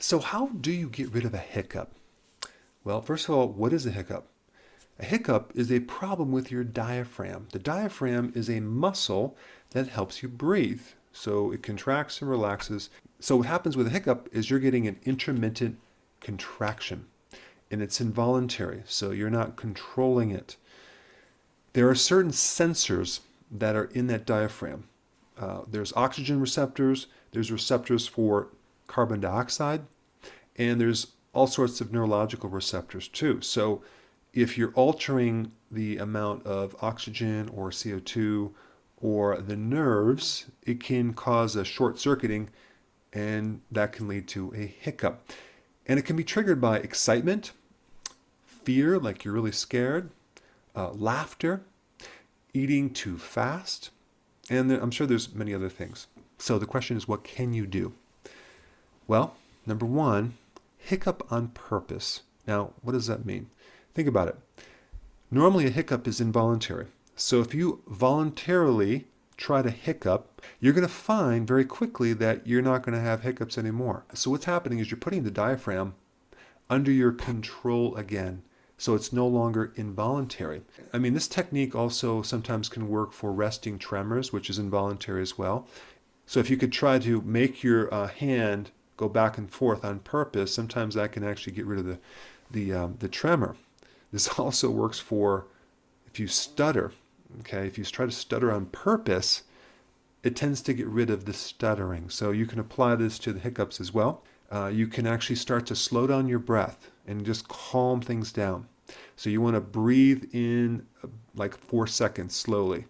So how do you get rid of a hiccup? Well, first of all, what is a hiccup? A hiccup is a problem with your diaphragm. The diaphragm is a muscle that helps you breathe. So it contracts and relaxes. So what happens with a hiccup is you're getting an intermittent contraction and it's involuntary. So you're not controlling it. There are certain sensors that are in that diaphragm. There's oxygen receptors, there's receptors for carbon dioxide, and there's all sorts of neurological receptors too. So if you're altering the amount of oxygen or CO2 or the nerves, it can cause a short circuiting and that can lead to a hiccup. And it can be triggered by excitement, fear, like you're really scared, laughter, eating too fast, and I'm sure there's many other things. So the question is, what can you do? Well, number one, hiccup on purpose. Now, what does that mean? Think about it. Normally, a hiccup is involuntary. So if you voluntarily try to hiccup, you're going to find very quickly that you're not going to have hiccups anymore. So what's happening is you're putting the diaphragm under your control again. So it's no longer involuntary. I mean, this technique also sometimes can work for resting tremors, which is involuntary as well. So if you could try to make your hand go back and forth on purpose, sometimes that can actually get rid of the tremor. This also works for if you stutter. Okay, if you try to stutter on purpose, it tends to get rid of the stuttering. So you can apply this to the hiccups as well. You can actually start to slow down your breath and just calm things down. So you want to breathe in like 4 seconds slowly.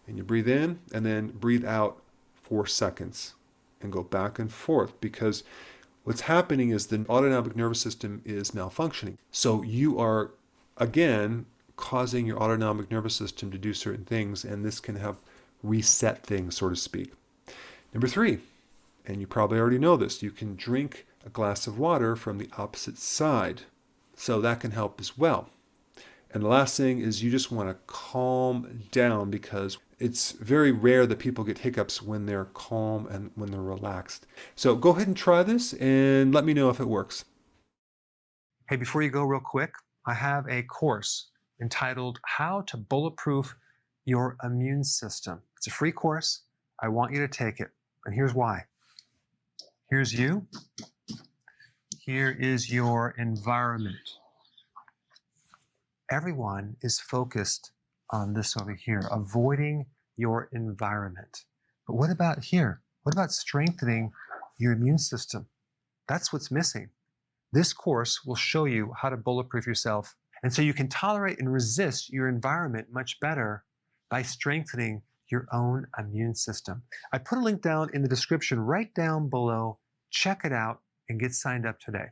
And you breathe in and then breathe out 4 seconds and go back and forth, because what's happening is the autonomic nervous system is malfunctioning. So you are, again, causing your autonomic nervous system to do certain things, and this can have reset things, so to speak. Number three, and you probably already know this, you can drink a glass of water from the opposite side. So that can help as well. And the last thing is you just want to calm down, because it's very rare that people get hiccups when they're calm and when they're relaxed. So go ahead and try this and let me know if it works. Hey, before you go, real quick, I have a course entitled How to Bulletproof Your Immune System. It's a free course. I want you to take it. And here's why. Here's you. Here is your environment. Everyone is focused on this over here, avoiding your environment. But what about here? What about strengthening your immune system? That's what's missing. This course will show you how to bulletproof yourself, and so you can tolerate and resist your environment much better by strengthening your own immune system. I put a link down in the description right down below. Check it out and get signed up today.